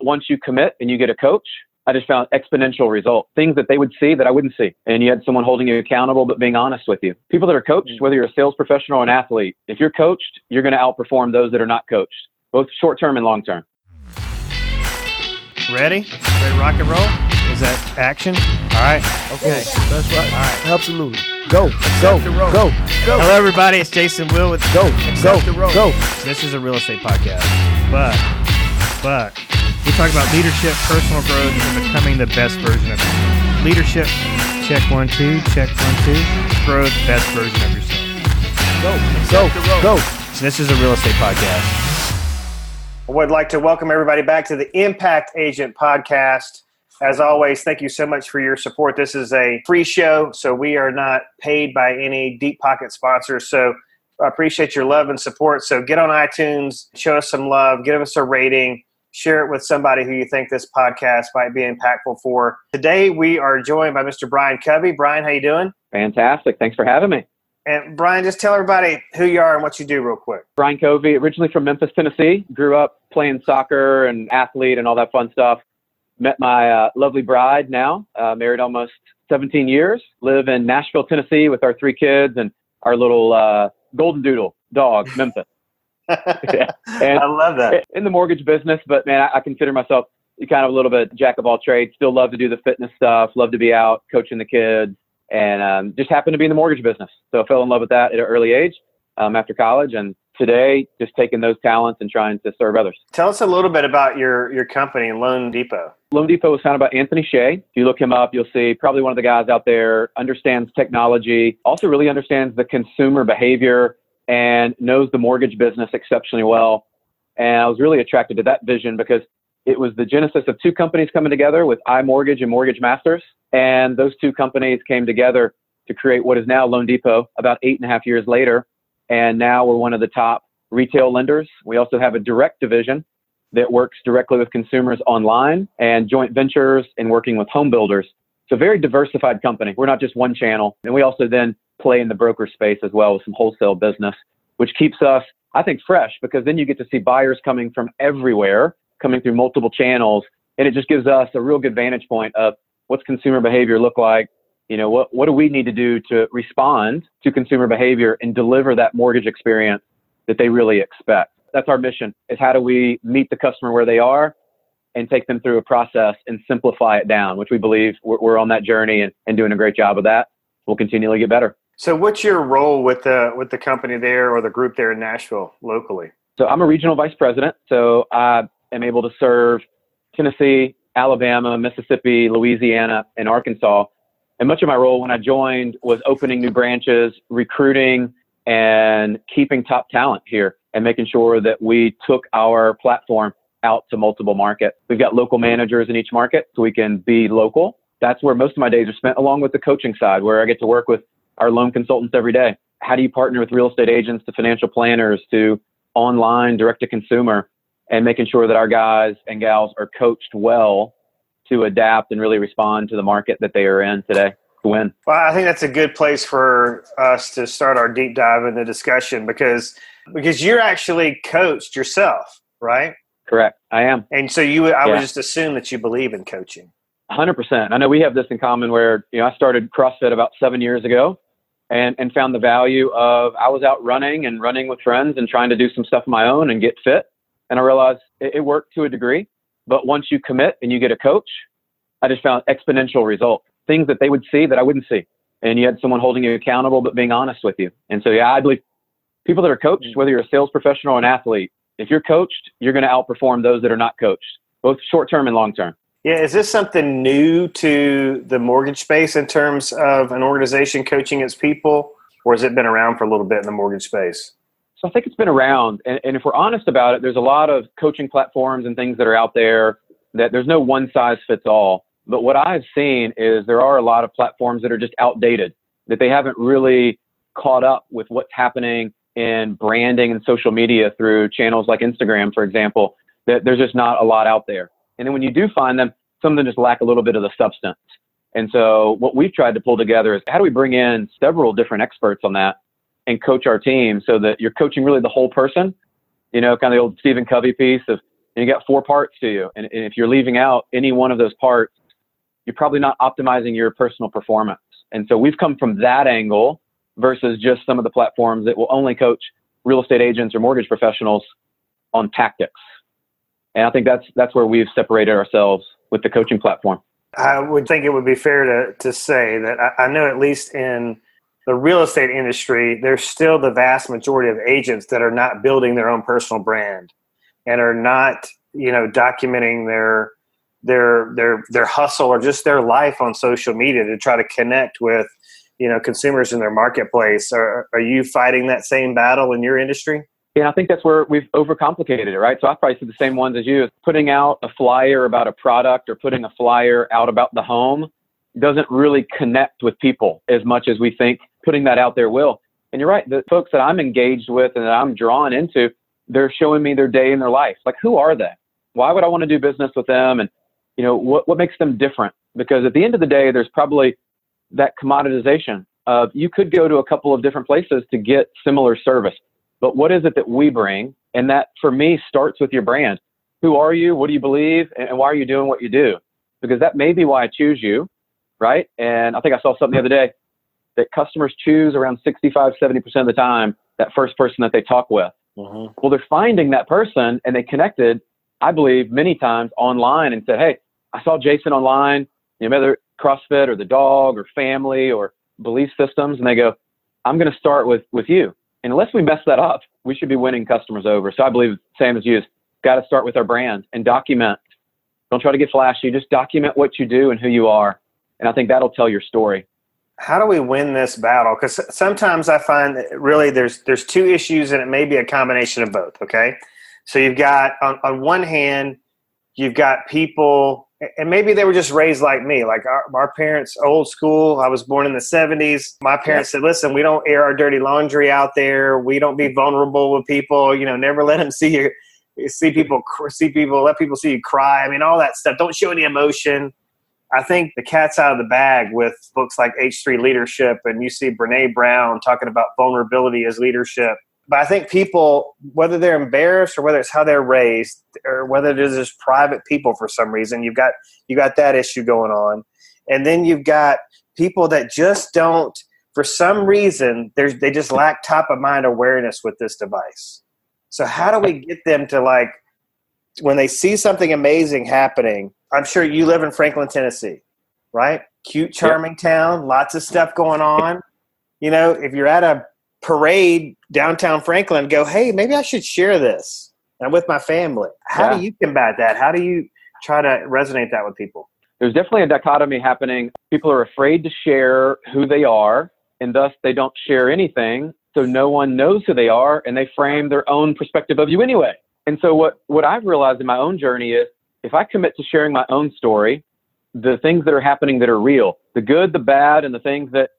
once you commit and you get a coach, I just found exponential results, things that they would see that I wouldn't see. And you had someone holding you accountable, but being honest with you. People that are coached, whether you're a sales professional or an athlete, if you're coached, you're going to outperform those that are not coached, both short-term and long-term. Ready? Ready to rock and roll? Is that action? All right. Okay. That's right. All right. Absolutely. Go. Hello, everybody. It's Jason Will with Go. This is a real estate podcast, but we talk about leadership, personal growth, and becoming the best version of yourself. Leadership, check 1, 2, check 1, 2. Growth, best version of yourself. Go. So this is a real estate podcast. I would like to welcome everybody back to the Impact Agent Podcast. As always, thank you so much for your support. This is a free show, so we are not paid by any deep pocket sponsors. So I appreciate your love and support. So get on iTunes, show us some love, give us a rating, share it with somebody who you think this podcast might be impactful for. Today, we are joined by Mr. Bryan Covey. Bryan, how you doing? Fantastic. Thanks for having me. And Bryan, just tell everybody who you are and what you do real quick. Bryan Covey, originally from Memphis, Tennessee. Grew up playing soccer and athlete and all that fun stuff. Met my lovely bride now, married almost 17 years. Live in Nashville, Tennessee with our 3 kids and our little golden doodle dog, Memphis. Yeah. I love that. In the mortgage business, but man, I consider myself kind of a little bit jack of all trades. Still love to do the fitness stuff, love to be out coaching the kids, and just happened to be in the mortgage business. So I fell in love with that at an early age after college. And today, just taking those talents and trying to serve others. Tell us a little bit about your company, Loan Depot. Loan Depot was founded by Anthony Shea. If you look him up, you'll see probably one of the guys out there, understands technology, also really understands the consumer behavior and knows the mortgage business exceptionally well. And I was really attracted to that vision because it was the genesis of 2 companies coming together with iMortgage and Mortgage Masters. And those 2 companies came together to create what is now Loan Depot about 8.5 years later. And now we're one of the top retail lenders. We also have a direct division that works directly with consumers online and joint ventures and working with home builders. So very diversified company. We're not just one channel. And we also then play in the broker space as well with some wholesale business, which keeps us, I think, fresh because then you get to see buyers coming from everywhere, coming through multiple channels. And it just gives us a real good vantage point of what's consumer behavior look like. You know, what do we need to do to respond to consumer behavior and deliver that mortgage experience that they really expect? That's our mission, is how do we meet the customer where they are and take them through a process and simplify it down, which we believe we're on that journey and doing a great job of that. We'll continually get better. So what's your role with the company there or the group there in Nashville locally? So I'm a regional vice president. So I am able to serve Tennessee, Alabama, Mississippi, Louisiana, and Arkansas. And much of my role when I joined was opening new branches, recruiting, and keeping top talent here and making sure that we took our platform out to multiple markets. We've got local managers in each market so we can be local. That's where most of my days are spent, along with the coaching side, where I get to work with our loan consultants every day. How do you partner with real estate agents to financial planners to online direct to consumer, and making sure that our guys and gals are coached well to adapt and really respond to the market that they are in today to win. Well, I think that's a good place for us to start our deep dive in the discussion because you're actually coached yourself, right? Correct. I am. And so I would just assume that you believe in coaching. 100%. I know we have this in common where, I started CrossFit about 7 years ago and found the value of, I was out running with friends and trying to do some stuff of my own and get fit. And I realized it worked to a degree. But once you commit and you get a coach, I just found exponential results, things that they would see that I wouldn't see. And you had someone holding you accountable, but being honest with you. And so, I believe people that are coached, whether you're a sales professional or an athlete, if you're coached, you're going to outperform those that are not coached, both short-term and long-term. Yeah. Is this something new to the mortgage space in terms of an organization coaching its people, or has it been around for a little bit in the mortgage space? So I think it's been around. And if we're honest about it, there's a lot of coaching platforms and things that are out there that there's no one size fits all. But what I've seen is there are a lot of platforms that are just outdated, that they haven't really caught up with what's happening in branding and social media through channels like Instagram, for example, that there's just not a lot out there. And then when you do find them, some of them just lack a little bit of the substance. And so what we've tried to pull together is how do we bring in several different experts on that and coach our team so that you're coaching really the whole person, kind of the old Stephen Covey piece of and you got 4 parts to you. And if you're leaving out any one of those parts, you're probably not optimizing your personal performance. And so we've come from that angle versus just some of the platforms that will only coach real estate agents or mortgage professionals on tactics. And I think that's where we've separated ourselves with the coaching platform. I would think it would be fair to say that I know at least in the real estate industry, there's still the vast majority of agents that are not building their own personal brand and are not, documenting their hustle or just their life on social media to try to connect with, consumers in their marketplace. Are you fighting that same battle in your industry? And I think that's where we've overcomplicated it, right? So I probably see the same ones as you. Putting out a flyer about a product or putting a flyer out about the home doesn't really connect with people as much as we think putting that out there will. And you're right, the folks that I'm engaged with and that I'm drawn into, they're showing me their day in their life. Like, who are they? Why would I want to do business with them? And, what makes them different? Because at the end of the day, there's probably that commoditization of you could go to a couple of different places to get similar service. But what is it that we bring? And that, for me, starts with your brand. Who are you? What do you believe? And why are you doing what you do? Because that may be why I choose you, right? And I think I saw something the other day that customers choose around 65, 70% of the time that first person that they talk with. Mm-hmm. Well, they're finding that person and they connected, I believe, many times online and said, hey, I saw Jason online, whether CrossFit or the dog or family or belief systems. And they go, I'm going to start with you. And unless we mess that up, we should be winning customers over. So I believe, same as you, got to start with our brand and document. Don't try to get flashy. Just document what you do and who you are. And I think that'll tell your story. How do we win this battle? Because sometimes I find that really there's 2 issues, and it may be a combination of both, okay? So you've got, on one hand, you've got people, and maybe they were just raised like me, like our parents, old school. I was born in the 70s. My parents said, listen, we don't air our dirty laundry out there. We don't be vulnerable with people. Never let them see people, let people see you cry. I mean, all that stuff. Don't show any emotion. I think the cat's out of the bag with books like H3 Leadership, and you see Brene Brown talking about vulnerability as leadership. But I think people, whether they're embarrassed or whether it's how they're raised or whether it is just private people for some reason, you got that issue going on. And then you've got people that just don't, for some reason, they just lack top of mind awareness with this device. So how do we get them to, when they see something amazing happening? I'm sure you live in Franklin, Tennessee, right? Cute, charming town, lots of stuff going on. If you're at a parade downtown Franklin, go, hey, maybe I should share this. I'm with my family. How do you combat that? How do you try to resonate that with people? There's definitely a dichotomy happening. People are afraid to share who they are, and thus they don't share anything. So no one knows who they are, and they frame their own perspective of you anyway. And so what I've realized in my own journey is if I commit to sharing my own story, the things that are happening that are real, the good, the bad, and the things that,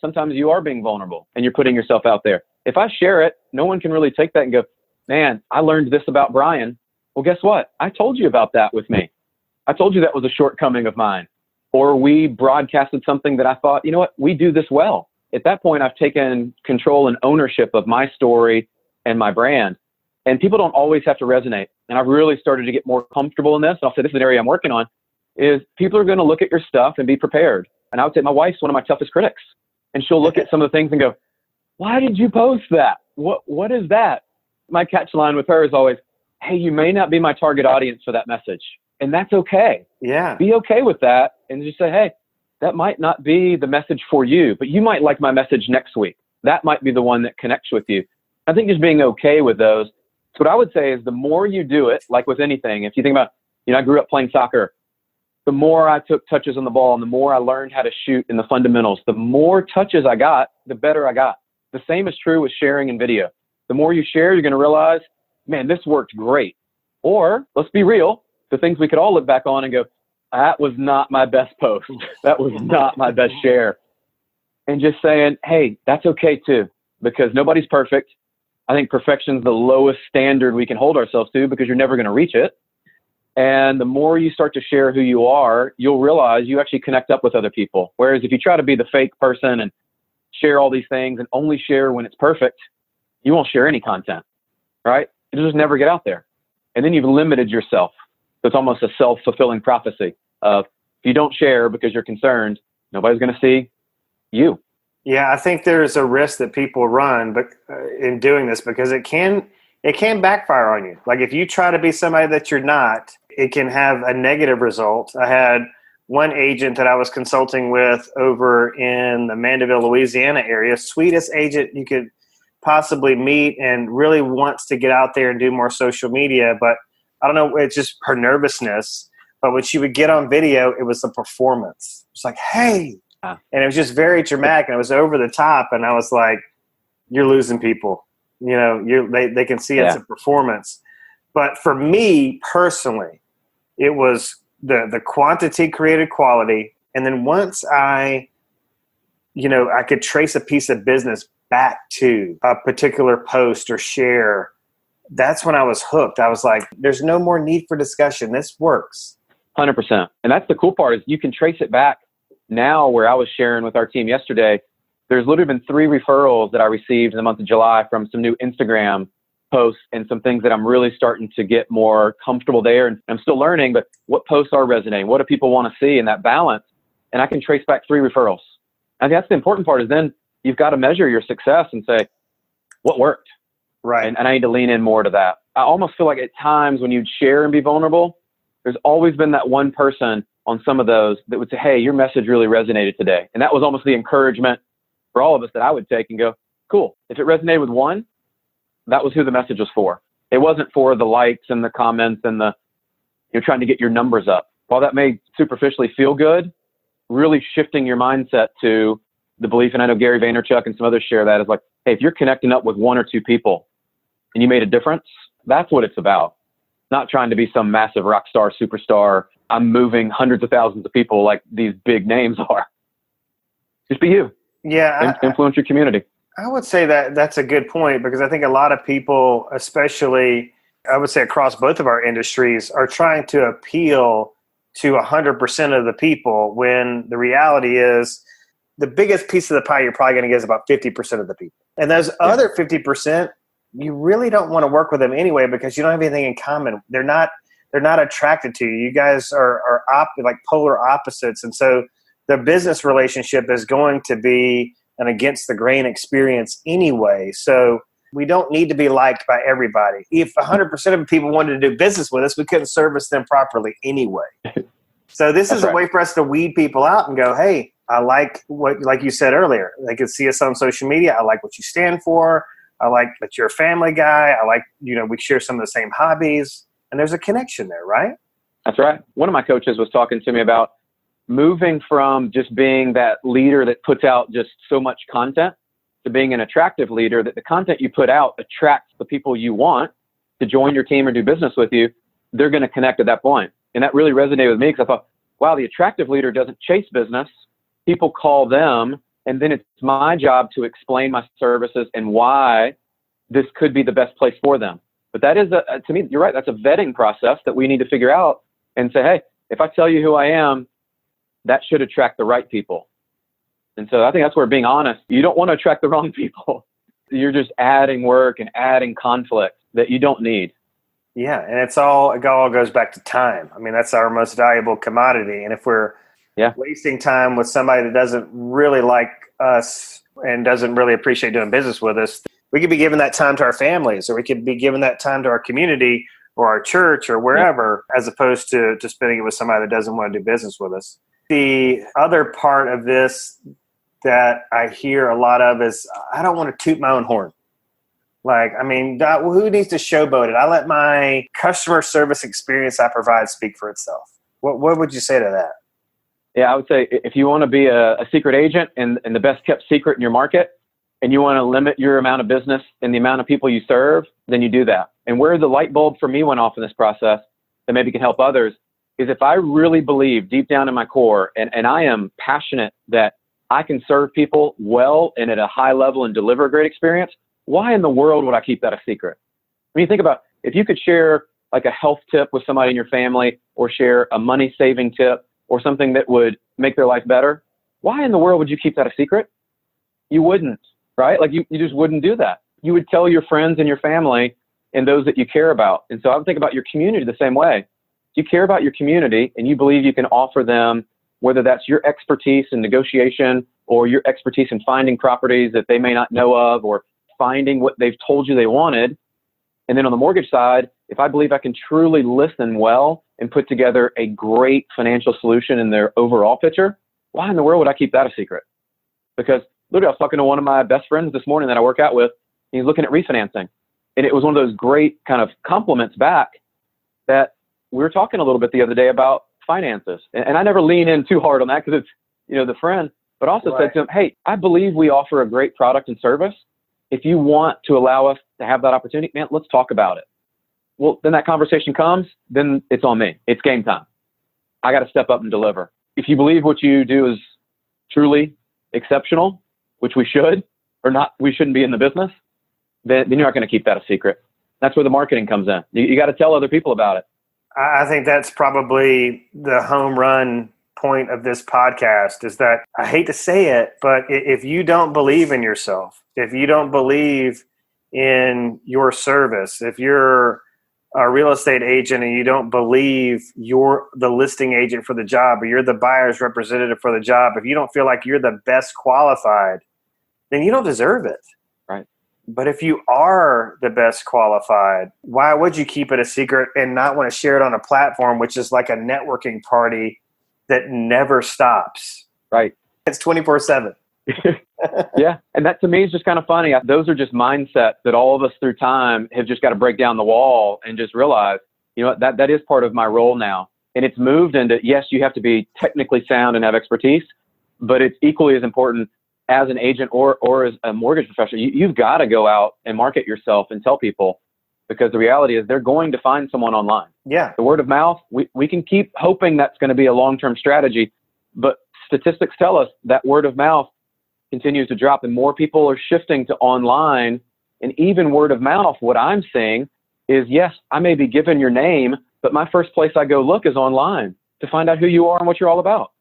sometimes you are being vulnerable and you're putting yourself out there. If I share it, no one can really take that and go, man, I learned this about Bryan. Well, guess what? I told you about that with me. I told you that was a shortcoming of mine. Or we broadcasted something that I thought, we do this well. At that point, I've taken control and ownership of my story and my brand. And people don't always have to resonate. And I've really started to get more comfortable in this. And I'll say this is an area I'm working on, is people are going to look at your stuff and be prepared. And I would say my wife's one of my toughest critics. And she'll look at some of the things and go, why did you post that? What is that? My catch line with her is always, hey, you may not be my target audience for that message. And that's okay. Yeah. Be okay with that. And just say, hey, that might not be the message for you, but you might like my message next week. That might be the one that connects with you. I think just being okay with those. So what I would say is the more you do it, like with anything, if you think about, I grew up playing soccer. The more I took touches on the ball and the more I learned how to shoot in the fundamentals, the more touches I got, the better I got. The same is true with sharing in video. The more you share, you're going to realize, man, this worked great. Or let's be real, the things we could all look back on and go, that was not my best post. That was not my best share. And just saying, hey, that's okay too, because nobody's perfect. I think perfection is the lowest standard we can hold ourselves to because you're never going to reach it. And the more you start to share who you are, you'll realize you actually connect up with other people. Whereas if you try to be the fake person and share all these things and only share when it's perfect, you won't share any content, right? It'll just never get out there. And then you've limited yourself. So it's almost a self-fulfilling prophecy of if you don't share because you're concerned, nobody's going to see you. Yeah, I think there's a risk that people run, but in doing this, because it can backfire on you. Like if you try to be somebody that you're not, it can have a negative result. I had one agent that I was consulting with over in the Mandeville, Louisiana area, sweetest agent you could possibly meet, and really wants to get out there and do more social media. But I don't know, it's just her nervousness. But when she would get on video, it was the performance. It's like, hey, and it was just very dramatic, and it was over the top. And I was like, you're losing people. They can see it's a performance. But for me personally, it was the quantity created quality. And then once I could trace a piece of business back to a particular post or share, that's when I was hooked. I was like, there's no more need for discussion. This works. 100%. And that's the cool part is you can trace it back now where I was sharing with our team yesterday. There's literally been 3 referrals that I received in the month of July from some new Instagram posts and some things that I'm really starting to get more comfortable there. And I'm still learning, but what posts are resonating? What do people want to see in that balance? And I can trace back 3 referrals. I think that's the important part is then you've got to measure your success and say, what worked? Right. And I need to lean in more to that. I almost feel like at times when you'd share and be vulnerable, there's always been that one person on some of those that would say, hey, your message really resonated today. And that was almost the encouragement for all of us that I would take and go, cool. If it resonated with one, that was who the message was for. It wasn't for the likes and the comments and you're trying to get your numbers up. While that may superficially feel good, really shifting your mindset to the belief, and I know Gary Vaynerchuk and some others share that, is like, hey, if you're connecting up with 1 or 2 people and you made a difference, that's what it's about. Not trying to be some massive rock star, superstar. I'm moving hundreds of thousands of people like these big names are. Just be you. Yeah. Influence your community. I would say that that's a good point, because I think a lot of people, especially I would say across both of our industries, are trying to appeal to 100% of the people, when the reality is the biggest piece of the pie you're probably going to get is about 50% of the people. And those other 50%, you really don't want to work with them anyway, because you don't have anything in common. They're not attracted to you. You guys are like polar opposites. And so the business relationship is going to be an against the grain experience anyway. So we don't need to be liked by everybody. If 100% of people wanted to do business with us, we couldn't service them properly anyway. So this is a way for us to weed people out and go, hey, I like what, like you said earlier, they could see us on social media. I like what you stand for. I like that you're a family guy. I like, we share some of the same hobbies, and there's a connection there, right? That's right. One of my coaches was talking to me about moving from just being that leader that puts out just so much content to being an attractive leader, that the content you put out attracts the people you want to join your team or do business with you. They're going to connect at that point. And that really resonated with me, because I thought, wow, the attractive leader doesn't chase business. People call them, and then it's my job to explain my services and why this could be the best place for them. But that is, to me, you're right, that's a vetting process that we need to figure out and say, hey, if I tell you who I am, that should attract the right people. And so I think that's where being honest, you don't want to attract the wrong people. You're just adding work and adding conflict that you don't need. Yeah, and it all goes back to time. I mean, that's our most valuable commodity. And if we're wasting time with somebody that doesn't really like us and doesn't really appreciate doing business with us, we could be giving that time to our families, or we could be giving that time to our community or our church or wherever, as opposed to spending it with somebody that doesn't want to do business with us. The other part of this that I hear a lot of is, I don't want to toot my own horn. Like, I mean, who needs to showboat it? I let my customer service experience I provide speak for itself. What would you say to that? Yeah, I would say if you want to be a secret agent and the best kept secret in your market, and you want to limit your amount of business and the amount of people you serve, then you do that. And where the light bulb for me went off in this process that maybe can help others is if I really believe deep down in my core, and I am passionate that I can serve people well and at a high level and deliver a great experience, why in the world would I keep that a secret? I mean, think about if you could share like a health tip with somebody in your family, or share a money saving tip or something that would make their life better. Why in the world would you keep that a secret? You wouldn't, right? Like you just wouldn't do that. You would tell your friends and your family in those that you care about. And so I would think about your community the same way. If you care about your community and you believe you can offer them, whether that's your expertise in negotiation or your expertise in finding properties that they may not know of or finding what they've told you they wanted. And then on the mortgage side, if I believe I can truly listen well and put together a great financial solution in their overall picture, why in the world would I keep that a secret? Because literally, I was talking to one of my best friends this morning that I work out with. And he's looking at refinancing. And it was one of those great kind of compliments back that we were talking a little bit the other day about finances. And I never lean in too hard on that because it's, the friend, but also said to him, hey, I believe we offer a great product and service. If you want to allow us to have that opportunity, man, let's talk about it. Well, then that conversation comes, then it's on me. It's game time. I got to step up and deliver. If you believe what you do is truly exceptional, which we should, or not, we shouldn't be in the business, then you're not going to keep that a secret. That's where the marketing comes in. You got to tell other people about it. I think that's probably the home run point of this podcast is that I hate to say it, but if you don't believe in yourself, if you don't believe in your service, if you're a real estate agent and you don't believe you're the listing agent for the job or you're the buyer's representative for the job, if you don't feel like you're the best qualified, then you don't deserve it. Right. But if you are the best qualified, why would you keep it a secret and not want to share it on a platform, which is like a networking party that never stops? Right. It's 24/7. Yeah. And that to me is just kind of funny. Those are just mindsets that all of us through time have just got to break down the wall and just realize, that is part of my role now. And it's moved into, yes, you have to be technically sound and have expertise, but it's equally as important as an agent or as a mortgage professional. You've got to go out and market yourself and tell people, because the reality is they're going to find someone online. Yeah. The word of mouth, we can keep hoping that's going to be a long-term strategy, but statistics tell us that word of mouth continues to drop and more people are shifting to online. And even word of mouth, what I'm seeing is, yes, I may be given your name, but my first place I go look is online to find out who you are and what you're all about.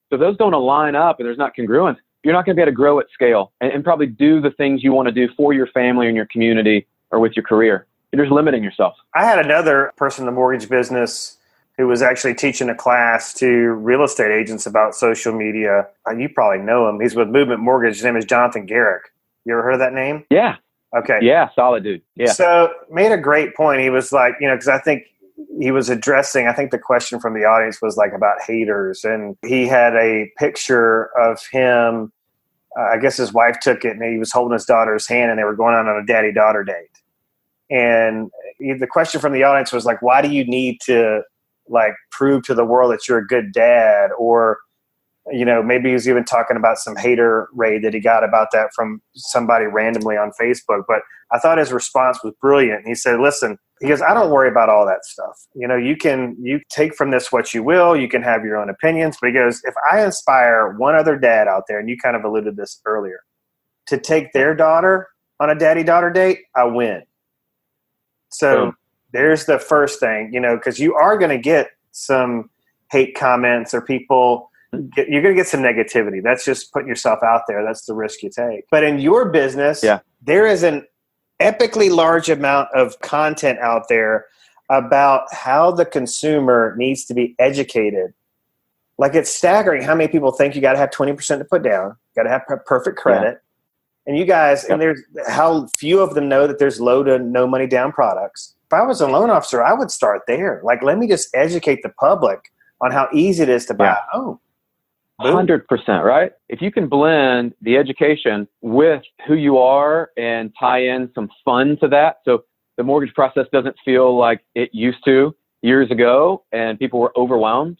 So those don't align up and there's not congruence. You're not going to be able to grow at scale and probably do the things you want to do for your family and your community or with your career. You're just limiting yourself. I had another person in the mortgage business who was actually teaching a class to real estate agents about social media. You probably know him. He's with Movement Mortgage. His name is Jonathan Garrick. You ever heard of that name? Yeah. Okay. Yeah, solid dude. Yeah. So made a great point. He was like, because I think he was addressing, I think the question from the audience was like about haters. And he had a picture of him. I guess his wife took it and he was holding his daughter's hand and they were going on a daddy-daughter date. And the question from the audience was like, why do you need to like prove to the world that you're a good dad? Or, maybe he was even talking about some hater raid that he got about that from somebody randomly on Facebook. But I thought his response was brilliant. He said, listen, he goes, I don't worry about all that stuff. You take from this what you will, you can have your own opinions. But he goes, if I inspire one other dad out there, and you kind of alluded to this earlier, to take their daughter on a daddy-daughter date, I win. So there's the first thing, because you are going to get some hate comments or people, you're going to get some negativity. That's just putting yourself out there. That's the risk you take. But in your business, there is an epically large amount of content out there about how the consumer needs to be educated. Like it's staggering how many people think you got to have 20% to put down, got to have perfect credit. And you guys, and there's how few of them know that there's low to no money down products. If I was a loan officer, I would start there. Like, let me just educate the public on how easy it is to buy a home. 100%, right? If you can blend the education with who you are and tie in some fun to that, so the mortgage process doesn't feel like it used to years ago and people were overwhelmed,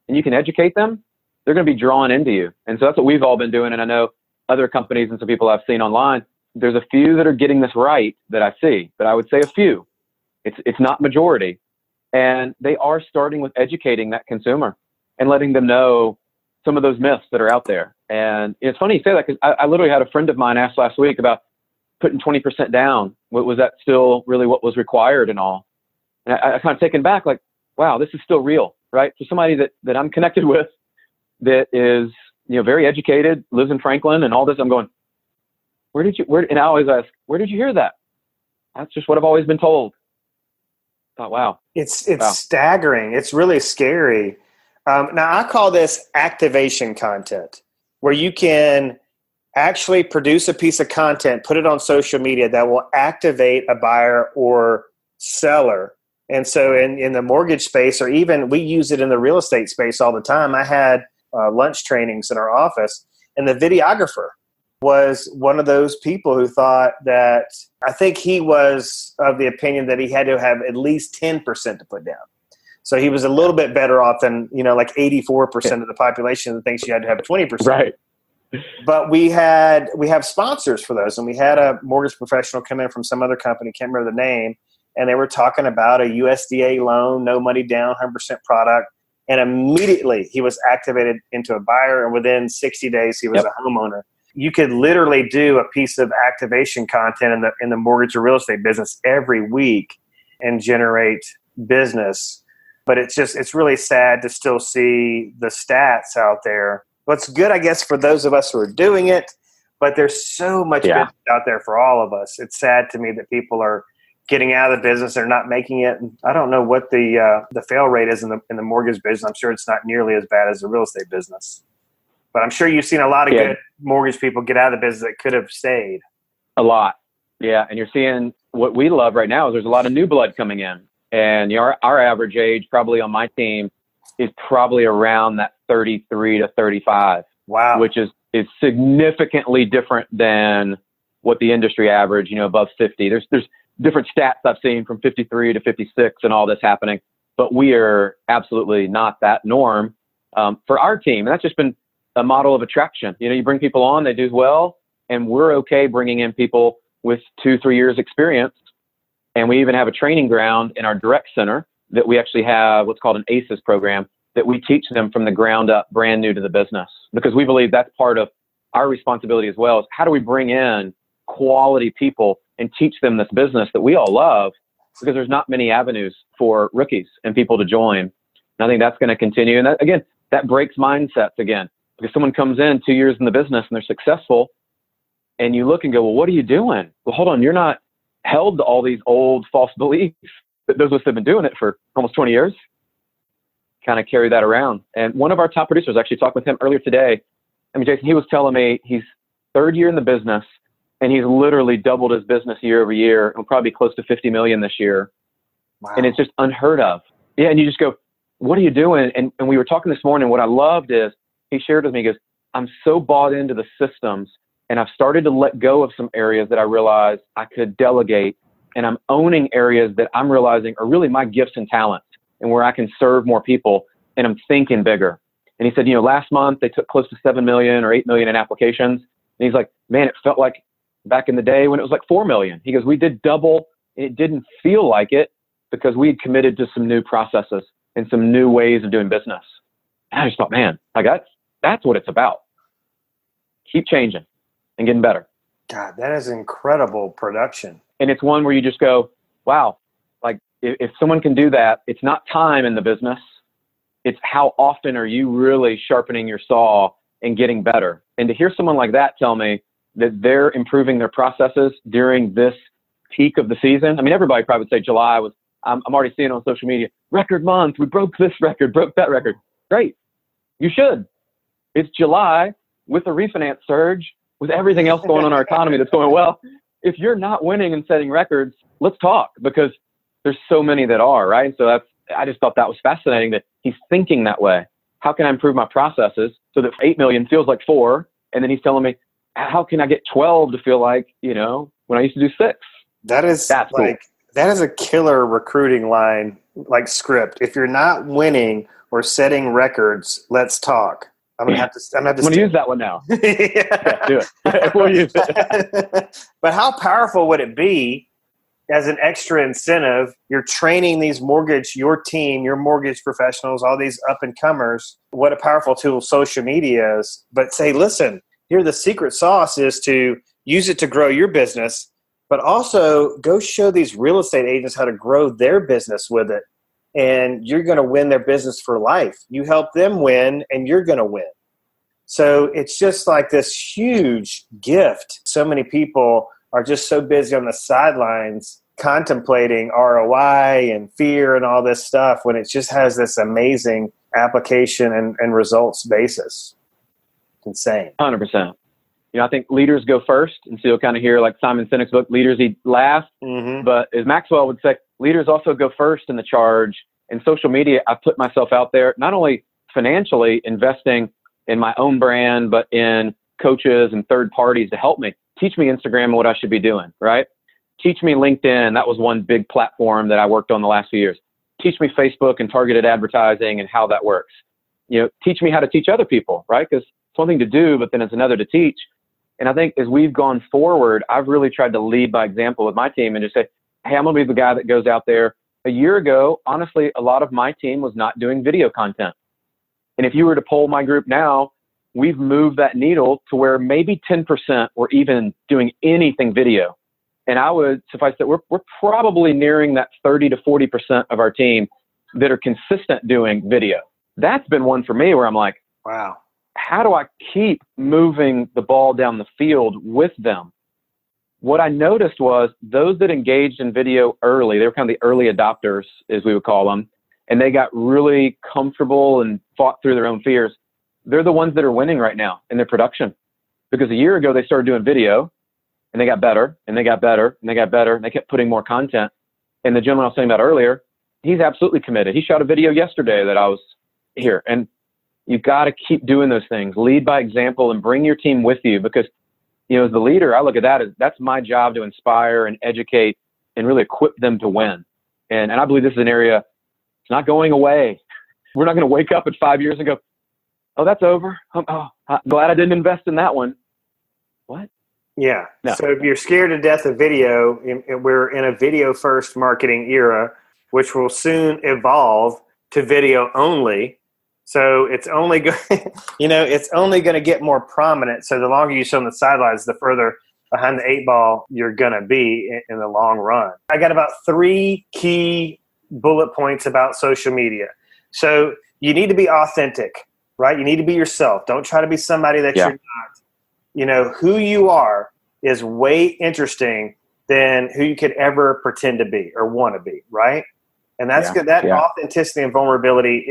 and you can educate them, they're going to be drawn into you. And so that's what we've all been doing. And I know other companies and some people I've seen online, there's a few that are getting this right that I see, but I would say a few. It's not majority. And they are starting with educating that consumer and letting them know some of those myths that are out there. And it's funny you say that because I literally had a friend of mine ask last week about putting 20% down. Was that still really what was required and all? And I kind of taken back like, wow, this is still real, right? For somebody that I'm connected with that is, very educated, lives in Franklin and all this, I'm going, and I always ask, where did you hear that? that's just what I've always been told. I thought, wow. It's staggering. It's really scary. Now, I call this activation content, where you can actually produce a piece of content, put it on social media that will activate a buyer or seller. And so in the mortgage space, or even we use it in the real estate space all the time. I had lunch trainings in our office, and the videographer was one of those people who thought that, I think he was of the opinion that he had to have at least 10% to put down. So he was a little bit better off than, like 84% of the population that thinks you had to have 20%. Right. But we have sponsors for those. And we had a mortgage professional come in from some other company, can't remember the name, and they were talking about a USDA loan, no money down, 100% product. And immediately he was activated into a buyer, and within 60 days he was a homeowner. You could literally do a piece of activation content in the mortgage or real estate business every week and generate business. But it's really sad to still see the stats out there. What's good, I guess, for those of us who are doing it, but there's so much business out there for all of us. It's sad to me that people are getting out of the business, they're not making it. I don't know what the fail rate is in the mortgage business. I'm sure it's not nearly as bad as the real estate business. But I'm sure you've seen a lot of good mortgage people get out of the business that could have stayed. A lot. Yeah. And you're seeing what we love right now is there's a lot of new blood coming in. And our average age probably on my team is probably around that 33 to 35. Wow. Which is significantly different than what the industry average, above 50. There's different stats I've seen from 53 to 56 and all this happening. But we are absolutely not that norm for our team. And that's just been a model of attraction. You bring people on, they do well, and we're okay bringing in people with 2-3 years experience. And we even have a training ground in our direct center that we actually have what's called an ACES program that we teach them from the ground up, brand new to the business, because we believe that's part of our responsibility as well, is how do we bring in quality people and teach them this business that we all love, because there's not many avenues for rookies and people to join. And I think that's going to continue. And that breaks mindsets again. Because someone comes in 2 years in the business and they're successful, and you look and go, well, what are you doing? Well, hold on, you're not held to all these old false beliefs that those of us have been doing it for almost 20 years. Kind of carry that around. And one of our top producers, actually talked with him earlier today. Jason, he was telling me he's third year in the business, and he's literally doubled his business year over year, and will probably be close to 50 million this year. Wow. And it's just unheard of. Yeah. And you just go, what are you doing? And we were talking this morning. What I loved is, he shared with me, he goes, I'm so bought into the systems, and I've started to let go of some areas that I realized I could delegate, and I'm owning areas that I'm realizing are really my gifts and talents and where I can serve more people, and I'm thinking bigger. And he said, last month they took close to 7 million or 8 million in applications. And he's like, man, it felt like back in the day when it was like 4 million. He goes, we did double. It didn't feel like it because we had committed to some new processes and some new ways of doing business. And I just thought, man, that's what it's about. Keep changing and getting better. God, that is incredible production. And it's one where you just go, wow, like if someone can do that, it's not time in the business. It's how often are you really sharpening your saw and getting better? And to hear someone like that tell me that they're improving their processes during this peak of the season. Everybody probably would say July was, I'm already seeing on social media, record month. We broke this record, broke that record. Great. You should. It's July with a refinance surge, with everything else going on in our economy that's going well. If you're not winning and setting records, let's talk, because there's so many that are, right? So I just thought that was fascinating that he's thinking that way. How can I improve my processes so that 8 million feels like 4? And then he's telling me, how can I get 12 to feel like, when I used to do 6? That's cool. That is a killer recruiting line, like script. If you're not winning or setting records, let's talk. I'm gonna have to use that one now. Yeah, do it. We'll use it. But how powerful would it be as an extra incentive? You're training your team, your mortgage professionals, all these up and comers. What a powerful tool social media is. But say, listen, here the secret sauce is to use it to grow your business, but also go show these real estate agents how to grow their business with it. And you're going to win their business for life. You help them win, and you're going to win. So it's just like this huge gift. So many people are just so busy on the sidelines contemplating ROI and fear and all this stuff when it just has this amazing application and results basis. It's insane. 100%. I think leaders go first. And so you'll kind of hear like Simon Sinek's book, Leaders Eat Last. Mm-hmm. But as Maxwell would say, leaders also go first in the charge. In social media, I put myself out there, not only financially investing in my own brand, but in coaches and third parties to help me. Teach me Instagram and what I should be doing, right? Teach me LinkedIn. That was one big platform that I worked on the last few years. Teach me Facebook and targeted advertising and how that works. Teach me how to teach other people, right? Because it's one thing to do, but then it's another to teach. And I think as we've gone forward, I've really tried to lead by example with my team and just say, hey, I'm going to be the guy that goes out there. A year ago, honestly, a lot of my team was not doing video content. And if you were to poll my group now, we've moved that needle to where maybe 10% were even doing anything video. And I would suffice that we're probably nearing that 30 to 40% of our team that are consistent doing video. That's been one for me where I'm like, wow, how do I keep moving the ball down the field with them? What I noticed was those that engaged in video early, they were kind of the early adopters, as we would call them, and they got really comfortable and fought through their own fears. They're the ones that are winning right now in their production. Because a year ago, they started doing video, and they got better, and they got better, and they got better, and they kept putting more content. And the gentleman I was saying about earlier, he's absolutely committed. He shot a video yesterday that I was here. And you've got to keep doing those things. Lead by example and bring your team with you because, as the leader, I look at that as that's my job to inspire and educate and really equip them to win. And I believe this is an area, it's not going away. We're not going to wake up in 5 years and go, oh, that's over. I'm glad I didn't invest in that one. What? Yeah. No. So if you're scared to death of video, we're in a video first marketing era, which will soon evolve to video only. So it's only it's only going to get more prominent. So the longer you sit on the sidelines, the further behind the eight ball you're going to be in the long run. I got about 3 key bullet points about social media. So you need to be authentic, right? You need to be yourself. Don't try to be somebody that you're not. Who you are is way interesting than who you could ever pretend to be or want to be, right? And that's good. That authenticity and vulnerability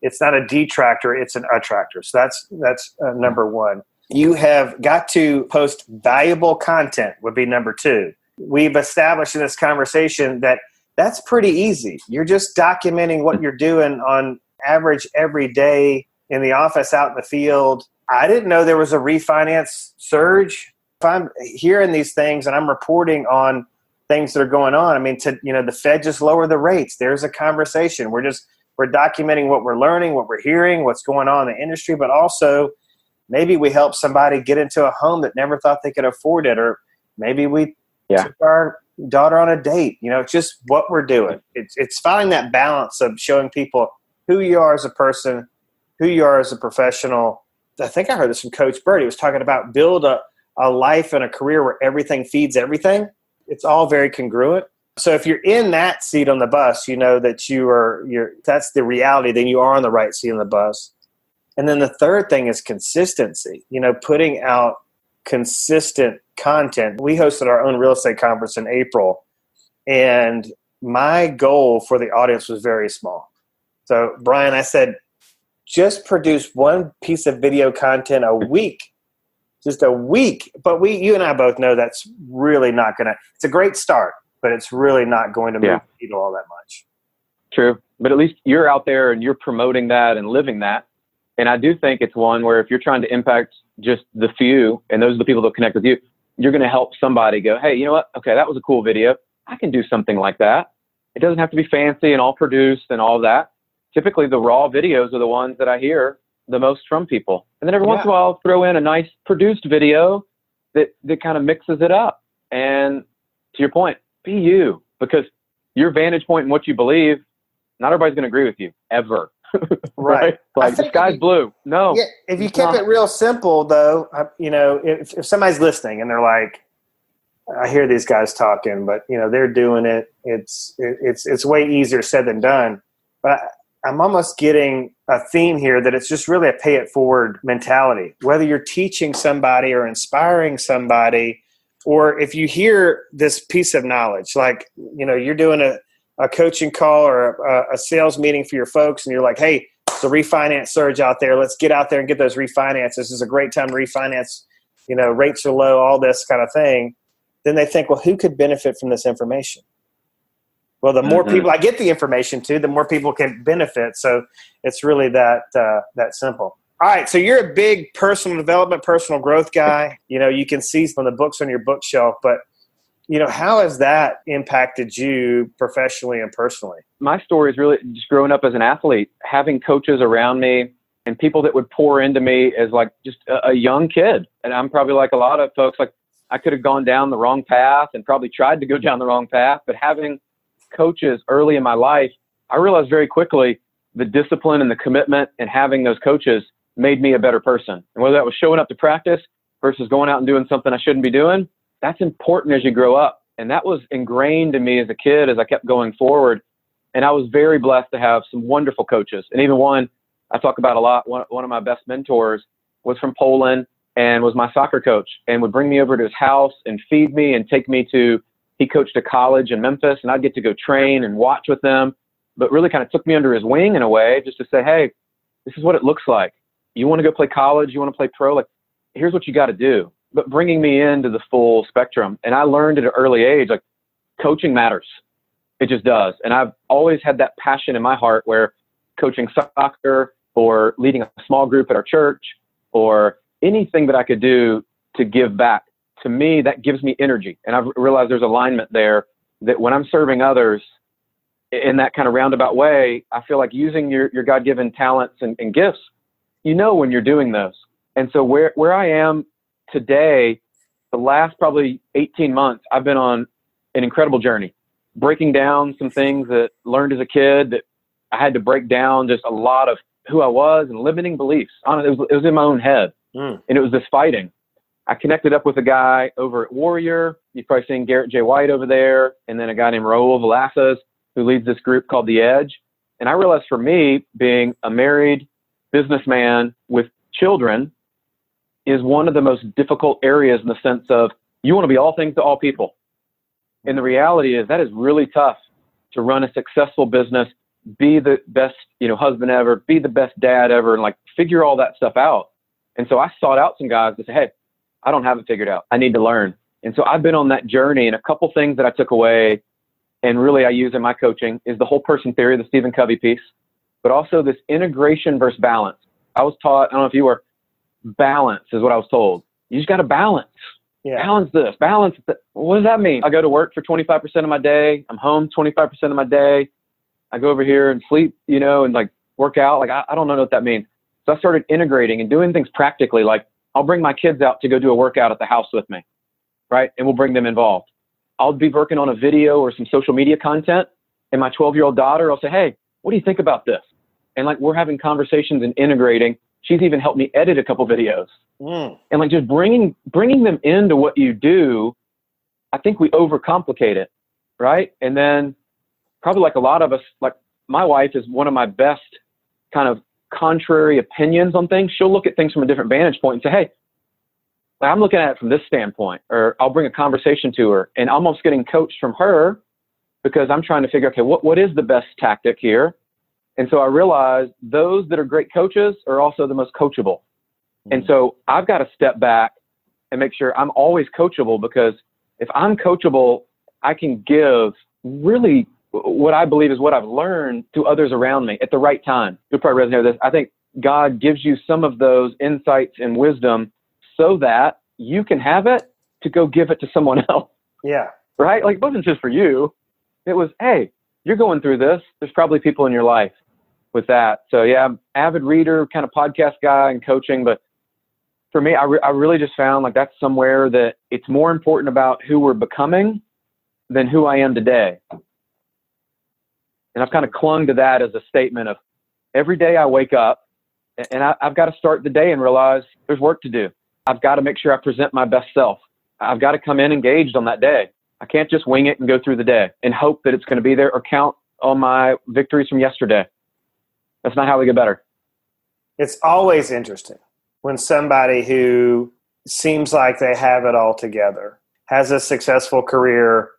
it's not a detractor, it's an attractor. So that's number one. You have got to post valuable content would be number 2. We've established in this conversation that that's pretty easy. You're just documenting what you're doing on average every day in the office, out in the field. I didn't know there was a refinance surge. If I'm hearing these things and I'm reporting on things that are going on, I mean, the Fed just lowered the rates. There's a conversation. We're documenting what we're learning, what we're hearing, what's going on in the industry, but also maybe we help somebody get into a home that never thought they could afford it, or maybe we took our daughter on a date. It's just what we're doing. It's finding that balance of showing people who you are as a person, who you are as a professional. I think I heard this from Coach Bird. He was talking about build a life and a career where everything feeds everything. It's all very congruent. So if you're in that seat on the bus, you know that that's the reality, then you are on the right seat on the bus. And then the third thing is consistency, putting out consistent content. We hosted our own real estate conference in April, and my goal for the audience was very small. So Bryan, I said, just produce one piece of video content a week, just a week. But you and I both know that's really not it's a great start, but it's really not going to move the needle all that much. True. But at least you're out there and you're promoting that and living that. And I do think it's one where if you're trying to impact just the few, and those are the people that connect with you, you're going to help somebody go, hey, you know what? Okay, that was a cool video. I can do something like that. It doesn't have to be fancy and all produced and all that. Typically, the raw videos are the ones that I hear the most from people. And then every once in a while, I'll throw in a nice produced video that kind of mixes it up. And to your point, be you, because your vantage point and what you believe, not everybody's going to agree with you ever. Right. Like the sky's blue. No. Yeah, if you kept it real simple, though, if somebody's listening and they're like, I hear these guys talking, but they're doing it. It's way easier said than done. But I'm almost getting a theme here that it's just really a pay it forward mentality. Whether you're teaching somebody or inspiring somebody or if you hear this piece of knowledge, like, you're doing a coaching call or a sales meeting for your folks, and you're like, hey, it's a refinance surge out there. Let's get out there and get those refinances. This is a great time to refinance. Rates are low, all this kind of thing. Then they think, well, who could benefit from this information? Well, the more people I get the information to, the more people can benefit. So it's really that simple. All right, so you're a big personal development, personal growth guy. You can see some of the books on your bookshelf, but how has that impacted you professionally and personally? My story is really just growing up as an athlete, having coaches around me and people that would pour into me as like just a young kid. And I'm probably like a lot of folks, like I could have gone down the wrong path and probably tried to go down the wrong path, but having coaches early in my life, I realized very quickly the discipline and the commitment and having those coaches made me a better person. And whether that was showing up to practice versus going out and doing something I shouldn't be doing, that's important as you grow up. And that was ingrained in me as a kid as I kept going forward. And I was very blessed to have some wonderful coaches. And even one I talk about a lot, one of my best mentors was from Poland and was my soccer coach and would bring me over to his house and feed me and take me to, he coached a college in Memphis, and I'd get to go train and watch with them, but really kind of took me under his wing in a way just to say, hey, this is what it looks like. You want to go play college? You want to play pro? Like, here's what you got to do. But bringing me into the full spectrum. And I learned at an early age, like, coaching matters. It just does. And I've always had that passion in my heart where coaching soccer or leading a small group at our church or anything that I could do to give back, to me, that gives me energy. And I've realized there's alignment there that when I'm serving others in that kind of roundabout way, I feel like using your God-given talents and gifts, when you're doing those. And so where I am today, the last probably 18 months, I've been on an incredible journey, breaking down some things that learned as a kid that I had to break down just a lot of who I was and limiting beliefs. It was in my own head. And it was this fighting. I connected up with a guy over at Warrior. You've probably seen Garrick J. White over there. And then a guy named Raul Velasquez who leads this group called The Edge. And I realized for me, being a married businessman with children is one of the most difficult areas in the sense of you want to be all things to all people. And the reality is that is really tough to run a successful business, be the best, husband ever, be the best dad ever, and like figure all that stuff out. And so I sought out some guys to say, hey, I don't have it figured out. I need to learn. And so I've been on that journey, and a couple things that I took away and really I use in my coaching is the whole person theory, the Stephen Covey piece, but also this integration versus balance. I was taught, I don't know if you were, balance is what I was told. You just got to balance. Yeah. Balance this, balance that. What does that mean? I go to work for 25% of my day. I'm home 25% of my day. I go over here and sleep, and like work out. Like, I don't know what that means. So I started integrating and doing things practically. Like I'll bring my kids out to go do a workout at the house with me, right? And we'll bring them involved. I'll be working on a video or some social media content, and my 12-year-old daughter, I'll say, hey, what do you think about this? And like, we're having conversations and integrating. She's even helped me edit a couple videos. And like just bringing them into what you do, I think we overcomplicate it, right? And then probably like a lot of us, like my wife is one of my best kind of contrary opinions on things. She'll look at things from a different vantage point and say, hey, I'm looking at it from this standpoint, or I'll bring a conversation to her, and I'm almost getting coached from her because I'm trying to figure, okay, what is the best tactic here? And so I realized those that are great coaches are also the most coachable. And so I've got to step back and make sure I'm always coachable, because if I'm coachable, I can give really what I believe is what I've learned to others around me at the right time. You'll probably resonate with this. I think God gives you some of those insights and wisdom so that you can have it to go give it to someone else. Yeah. Right? Like it wasn't just for you. It was, hey, you're going through this. There's probably people in your life with that. So yeah, I'm an avid reader, kind of podcast guy and coaching. But for me, I really just found like that's somewhere that it's more important about who we're becoming than who I am today. And I've kind of clung to that as a statement of every day I wake up and I've got to start the day and realize there's work to do. I've got to make sure I present my best self. I've got to come in engaged on that day. I can't just wing it and go through the day and hope that it's going to be there or count on my victories from yesterday. That's not how we get better. It's always interesting when somebody who seems like they have it all together has a successful career,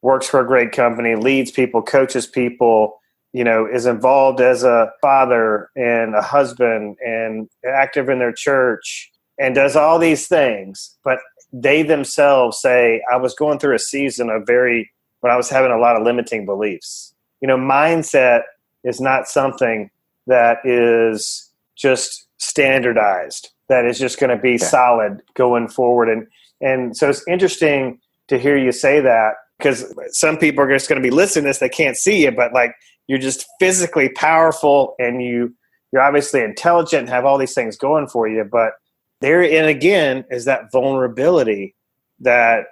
works for a great company, leads people, coaches people, is involved as a father and a husband and active in their church and does all these things. But they themselves say, I was going through a season when I was having a lot of limiting beliefs. Mindset is not something that is just standardized, that is just going to be solid going forward. And so it's interesting to hear you say that, because some people are just going to be listening to this, they can't see you, but like you're just physically powerful and you're obviously intelligent and have all these things going for you. But therein again is that vulnerability that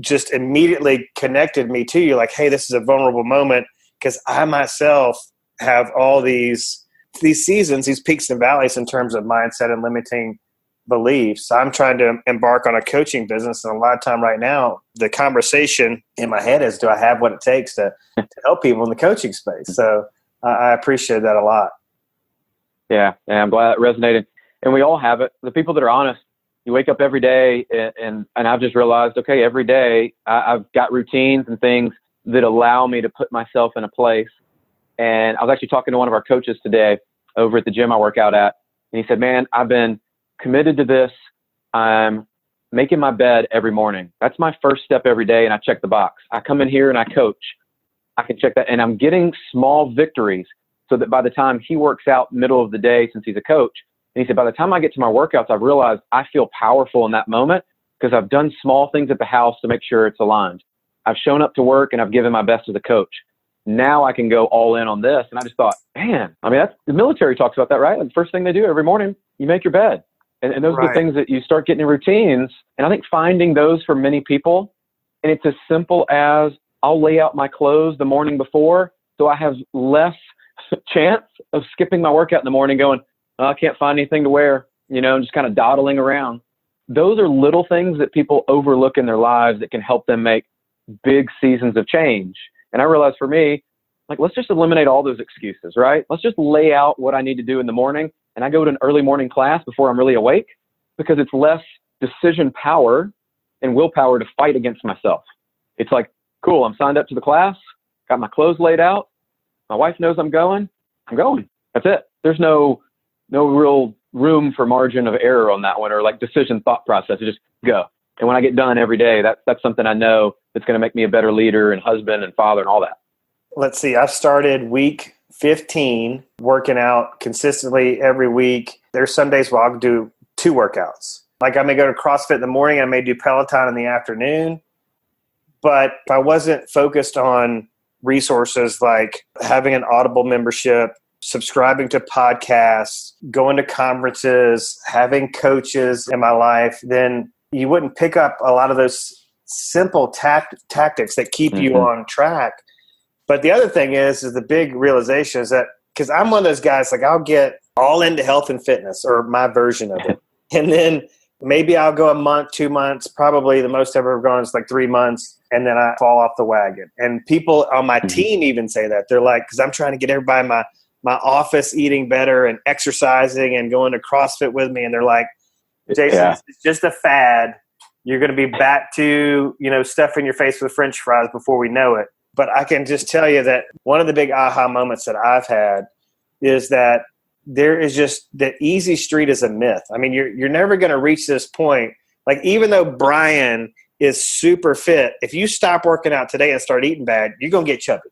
just immediately connected me to you. Like, hey, this is a vulnerable moment, because I myself have all these seasons, these peaks and valleys in terms of mindset and limiting beliefs. I'm trying to embark on a coaching business, and a lot of time right now, the conversation in my head is, do I have what it takes to help people in the coaching space? So I appreciate that a lot. Yeah, I'm glad it resonated. And we all have it. The people that are honest, you wake up every day, and I've just realized, okay, every day I've got routines and things that allow me to put myself in a place. And I was actually talking to one of our coaches today over at the gym I work out at, and he said, man, I've been committed to this. I'm making my bed every morning. That's my first step every day, and I check the box. I come in here and I coach. I can check that, and I'm getting small victories so that by the time he works out middle of the day, since he's a coach, and he said, by the time I get to my workouts, I've realized I feel powerful in that moment because I've done small things at the house to make sure it's aligned. I've shown up to work and I've given my best as a coach. Now I can go all in on this. And I just thought, man, I mean, the military talks about that, right? Like the first thing they do every morning, you make your bed. And those are the things that you start getting in routines. And I think finding those for many people, and it's as simple as I'll lay out my clothes the morning before so I have less chance of skipping my workout in the morning going, oh, I can't find anything to wear, and just kind of dawdling around. Those are little things that people overlook in their lives that can help them make big seasons of change. And I realized for me, like, let's just eliminate all those excuses, right? Let's just lay out what I need to do in the morning. And I go to an early morning class before I'm really awake, because it's less decision power and willpower to fight against myself. It's like, cool, I'm signed up to the class, got my clothes laid out. My wife knows I'm going. That's it. There's no real room for margin of error on that one, or like decision thought process. Just go. And when I get done every day, that's something I know that's going to make me a better leader and husband and father and all that. Let's see. I've started week 15 working out consistently every week. There's some days where I'll do 2 workouts. Like I may go to CrossFit in the morning. I may do Peloton in the afternoon. But if I wasn't focused on resources like having an Audible membership, subscribing to podcasts, going to conferences, having coaches in my life, then you wouldn't pick up a lot of those simple tactics that keep you on track. But the other thing is the big realization is that, because I'm one of those guys, like I'll get all into health and fitness, or my version of it. And then maybe I'll go a month, 2 months, probably the most I've ever gone is like 3 months. And then I fall off the wagon. And people on my team even say that. They're like, because I'm trying to get everybody in my office eating better and exercising and going to CrossFit with me. And they're like, Jason, it's just a fad. You're going to be back to, stuffing your face with French fries before we know it. But I can just tell you that one of the big aha moments that I've had is that there is just that easy street is a myth. I mean, you're never going to reach this point. Like, even though Bryan is super fit, if you stop working out today and start eating bad, you're going to get chubby.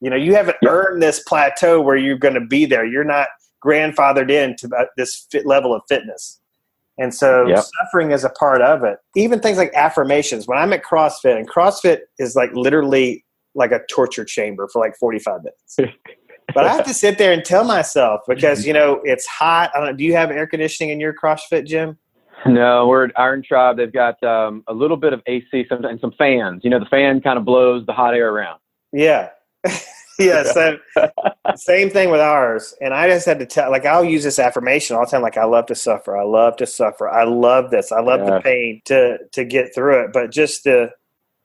You haven't earned this plateau where you're going to be there. You're not grandfathered into this level of fitness. And so suffering is a part of it. Even things like affirmations. When I'm at CrossFit, and CrossFit is like literally like a torture chamber for like 45 minutes. But I have to sit there and tell myself, because, it's hot. I don't know, do you have air conditioning in your CrossFit gym? No, we're at Iron Tribe. They've got a little bit of AC and some fans. The fan kind of blows the hot air around. Yeah. Yeah. So same thing with ours. And I just had to tell, like, I'll use this affirmation all the time. Like, I love to suffer. I love to suffer. I love this. I love the pain to get through it. But just the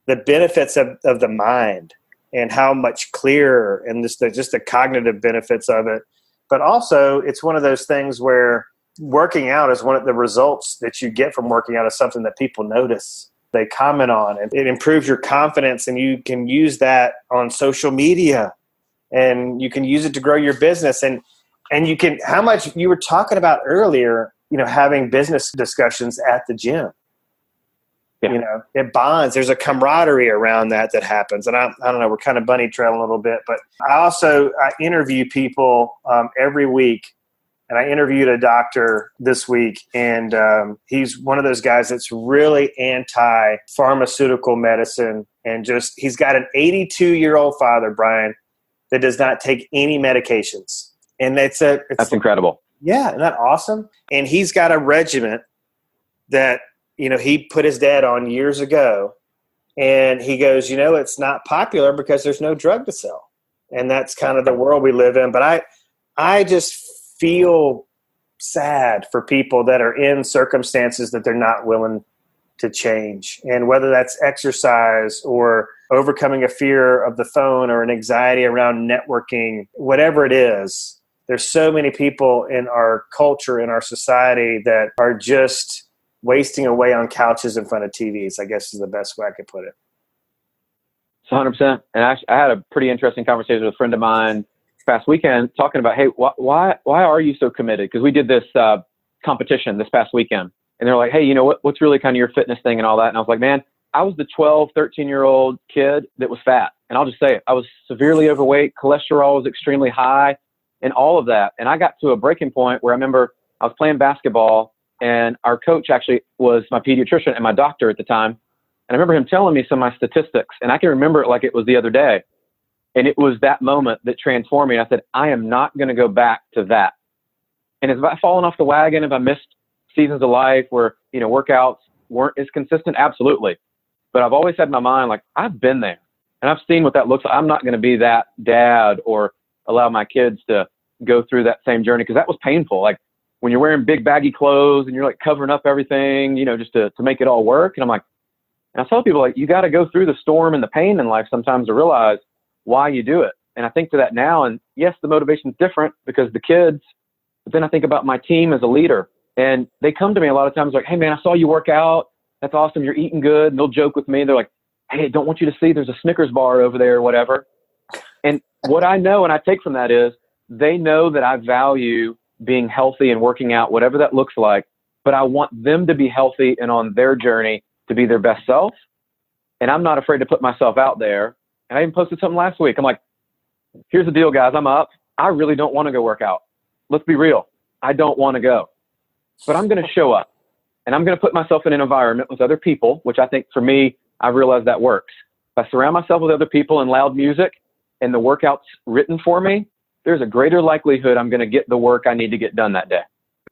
benefits of the mind and how much clearer, and just the cognitive benefits of it. But also it's one of those things where working out is one of the results that you get from working out is something that people notice. they comment on, and it improves your confidence, and you can use that on social media, and you can use it to grow your business. And you can, how much you were talking about earlier, having business discussions at the gym. Yeah. It bonds. There's a camaraderie around that happens. And I don't know, we're kind of bunny trailing a little bit, but I interview people every week. And I interviewed a doctor this week, and he's one of those guys that's really anti-pharmaceutical medicine. And he's got an 82-year-old father, Bryan, that does not take any medications. And that's incredible. Yeah. Isn't that awesome? And he's got a regimen that, he put his dad on years ago, and he goes, it's not popular because there's no drug to sell. And that's kind of the world we live in. But I just feel sad for people that are in circumstances that they're not willing to change. And whether that's exercise or overcoming a fear of the phone or an anxiety around networking, whatever it is, there's so many people in our culture, in our society, that are just wasting away on couches in front of TVs, I guess is the best way I could put it. It's 100%. And I had a pretty interesting conversation with a friend of mine past weekend talking about, hey, why are you so committed? Because we did this competition this past weekend, and they're like, hey, what's really kind of your fitness thing and all that? And I was like, man, I was the 12, 13-year-old kid that was fat. And I'll just say it. I was severely overweight. Cholesterol was extremely high and all of that. And I got to a breaking point where I remember I was playing basketball, and our coach actually was my pediatrician and my doctor at the time. And I remember him telling me some of my statistics, and I can remember it like it was the other day. And it was that moment that transformed me. I said, I am not going to go back to that. And have I fallen off the wagon? Have I missed seasons of life where, workouts weren't as consistent? Absolutely. But I've always had in my mind, like, I've been there and I've seen what that looks like. I'm not going to be that dad or allow my kids to go through that same journey, because that was painful. Like when you're wearing big baggy clothes and you're like covering up everything, just to make it all work. And I'm like, and I tell people, like, you got to go through the storm and the pain in life sometimes to realize why you do it. And I think to that now, and yes, the motivation's different because the kids, but then I think about my team as a leader, and they come to me a lot of times like, hey man, I saw you work out. That's awesome. You're eating good. And they'll joke with me. They're like, hey, don't want you to see there's a Snickers bar over there or whatever. And what I know and I take from that is they know that I value being healthy and working out, whatever that looks like, but I want them to be healthy and on their journey to be their best self. And I'm not afraid to put myself out there. And I even posted something last week. I'm like, here's the deal, guys. I'm up. I really don't want to go work out. Let's be real. I don't want to go, but I'm going to show up, and I'm going to put myself in an environment with other people, which I think for me, I realize that works. If I surround myself with other people and loud music and the workout's written for me, there's a greater likelihood I'm going to get the work I need to get done that day.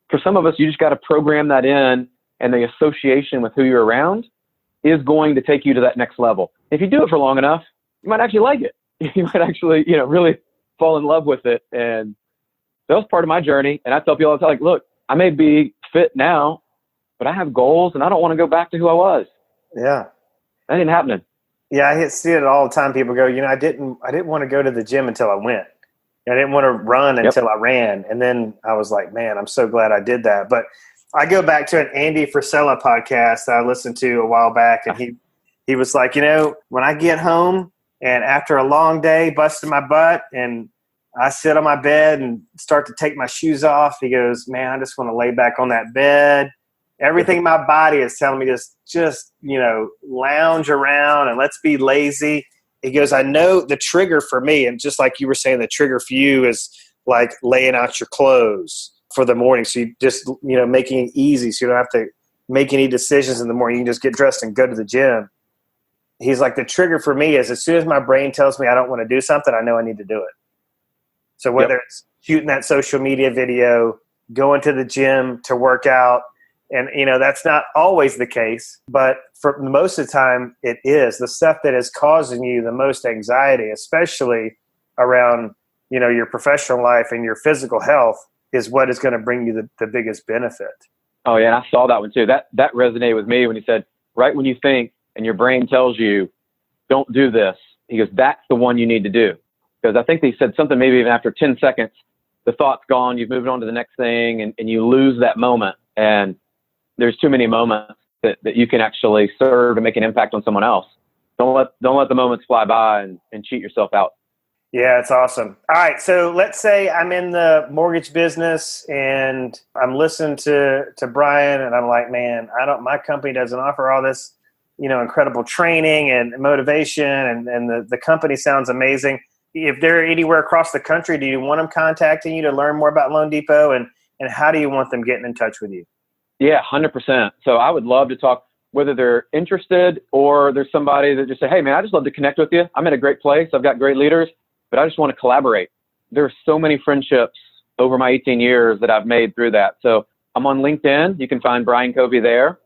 For some of us, you just got to program that in, and the association with who you're around is going to take you to that next level. If you do it for long enough, you might actually like it. You might actually, really fall in love with it. And that was part of my journey. And I tell people all the time, like, look, I may be fit now, but I have goals and I don't want to go back to who I was. Yeah. That ain't happening. Yeah. I see it all the time. People go, I didn't want to go to the gym until I went. I didn't want to run until I ran. And then I was like, man, I'm so glad I did that. But I go back to an Andy Frisella podcast that I listened to a while back. And he was like, when I get home and after a long day busting my butt and I sit on my bed and start to take my shoes off, he goes, man, I just want to lay back on that bed. Everything in my body is telling me to just lounge around and let's be lazy. He goes, I know the trigger for me, and just like you were saying, the trigger for you is like laying out your clothes for the morning. So you just, making it easy so you don't have to make any decisions in the morning. You can just get dressed and go to the gym. He's like, the trigger for me is as soon as my brain tells me I don't want to do something, I know I need to do it. So whether it's shooting that social media video, going to the gym to work out, and, that's not always the case, but for most of the time it is. The stuff that is causing you the most anxiety, especially around, your professional life and your physical health, is what is going to bring you the biggest benefit. Oh, yeah. I saw that one too. That resonated with me when he said, right when you think and your brain tells you, don't do this, he goes, that's the one you need to do. Because I think he said something maybe even after 10 seconds, the thought's gone, you've moved on to the next thing, and you lose that moment. And there's too many moments that you can actually serve and make an impact on someone else. Don't let the moments fly by and cheat yourself out. Yeah, it's awesome. All right, so let's say I'm in the mortgage business and I'm listening to Bryan, and I'm like, man, my company doesn't offer all this, incredible training and motivation, and the company sounds amazing. If they're anywhere across the country, do you want them contacting you to learn more about Loan Depot, and how do you want them getting in touch with you? Yeah, 100%. So I would love to talk, whether they're interested or there's somebody that just say, hey man, I just love to connect with you. I'm in a great place. I've got great leaders, but I just want to collaborate. There's so many friendships over my 18 years that I've made through that. So I'm on LinkedIn. You can find Bryan Covey there.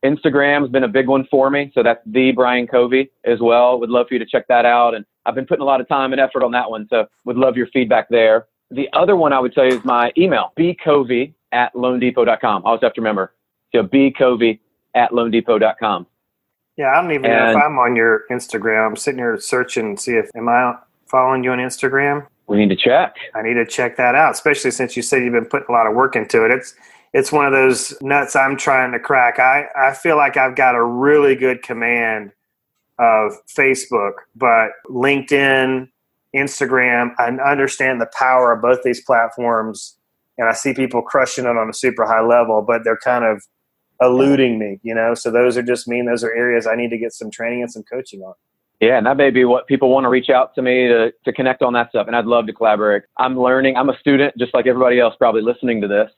Instagram has been a big one for me. So that's the Bryan Covey as well. Would love for you to check that out. And I've been putting a lot of time and effort on that one. So would love your feedback there. The other one I would tell you is my email, bcovey@loandepot.com. I always have to remember. So bcovey@loandepot.com. Yeah, I don't even know if I'm on your Instagram. I'm sitting here searching to see am I following you on Instagram? We need to check. I need to check that out, especially since you said you've been putting a lot of work into it. It's one of those nuts I'm trying to crack. I feel like I've got a really good command of Facebook, but LinkedIn, Instagram, I understand the power of both these platforms, and I see people crushing it on a super high level, but they're kind of eluding me, So those are areas I need to get some training and some coaching on. Yeah, and that may be what people want to reach out to me to connect on that stuff, and I'd love to collaborate. I'm learning. I'm a student, just like everybody else probably listening to this,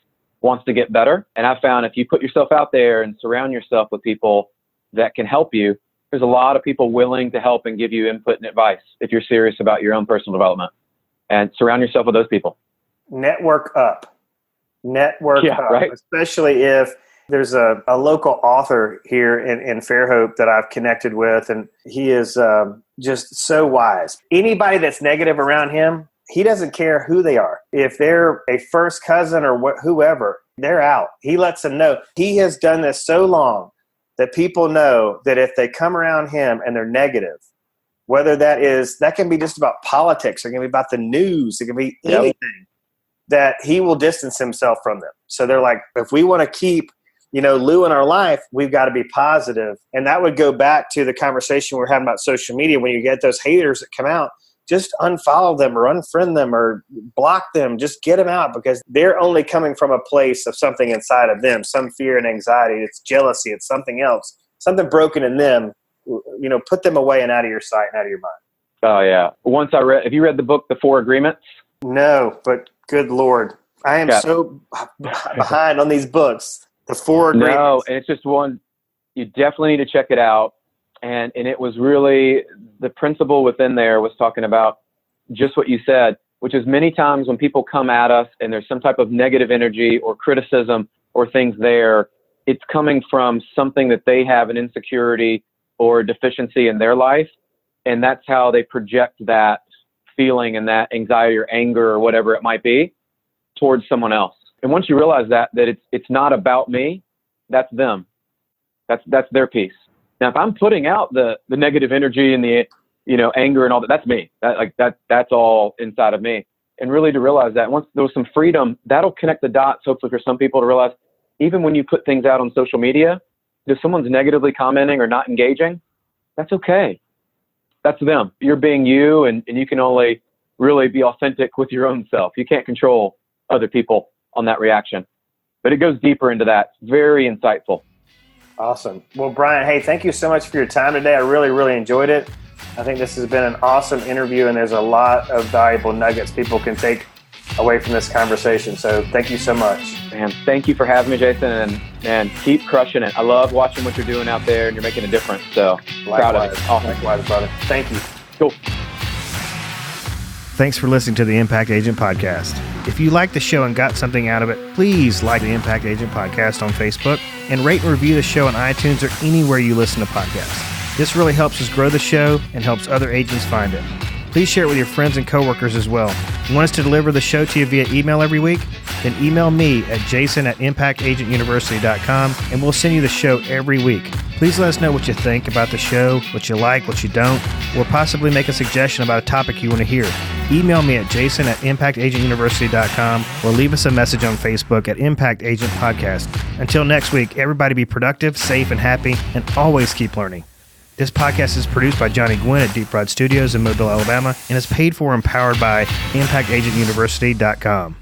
wants to get better. And I found if you put yourself out there and surround yourself with people that can help you, there's a lot of people willing to help and give you input and advice if you're serious about your own personal development. And surround yourself with those people. Network up. Network up. Right? Especially if there's a local author here in Fairhope that I've connected with, and he is just so wise. Anybody that's negative around him, he doesn't care who they are. If they're a first cousin or whoever, they're out. He lets them know. He has done this so long that people know that if they come around him and they're negative, whether that can be just about politics, or it can be about the news, it can be anything, that he will distance himself from them. So they're like, if we want to keep Lou in our life, we've got to be positive. And that would go back to the conversation we're having about social media. When you get those haters that come out, just unfollow them or unfriend them or block them. Just get them out, because they're only coming from a place of something inside of them, some fear and anxiety. It's jealousy. It's something else, something broken in them. Put them away and out of your sight and out of your mind. Oh, yeah. Have you read the book, The Four Agreements? No, but good Lord. I am so behind on these books. The Four Agreements. No, and it's just one. You definitely need to check it out. And it was really, the principle within there was talking about just what you said, which is many times when people come at us and there's some type of negative energy or criticism or things there, it's coming from something that they have an insecurity or deficiency in their life. And that's how they project that feeling and that anxiety or anger or whatever it might be towards someone else. And once you realize that it's not about me, that's them. That's their piece. Now, if I'm putting out the negative energy and the anger and all that, that's me. That's all inside of me. And really to realize that once there was some freedom, that'll connect the dots, hopefully for some people, to realize even when you put things out on social media, if someone's negatively commenting or not engaging, that's okay. That's them. You're being you, and you can only really be authentic with your own self. You can't control other people on that reaction. But it goes deeper into that. It's very insightful. Awesome. Well, Bryan, hey, thank you so much for your time today. I really, really enjoyed it. I think this has been an awesome interview, and there's a lot of valuable nuggets people can take away from this conversation. So thank you so much. Man, thank you for having me, Jason, and keep crushing it. I love watching what you're doing out there, and you're making a difference. So proud of it. Awesome. Likewise, brother. Thank you. Cool. Thanks for listening to the Impact Agent Podcast. If you liked the show and got something out of it, please like the Impact Agent Podcast on Facebook and rate and review the show on iTunes or anywhere you listen to podcasts. This really helps us grow the show and helps other agents find it. Please share it with your friends and coworkers as well. You want us to deliver the show to you via email every week? Then email me at jason@impactagentuniversity.com and we'll send you the show every week. Please let us know what you think about the show, what you like, what you don't, or possibly make a suggestion about a topic you want to hear. Email me at jason@impactagentuniversity.com or leave us a message on Facebook at Impact Agent Podcast. Until next week, everybody be productive, safe, and happy, and always keep learning. This podcast is produced by Johnny Gwynn at Deep Fried Studios in Mobile, Alabama, and is paid for and powered by ImpactAgentUniversity.com.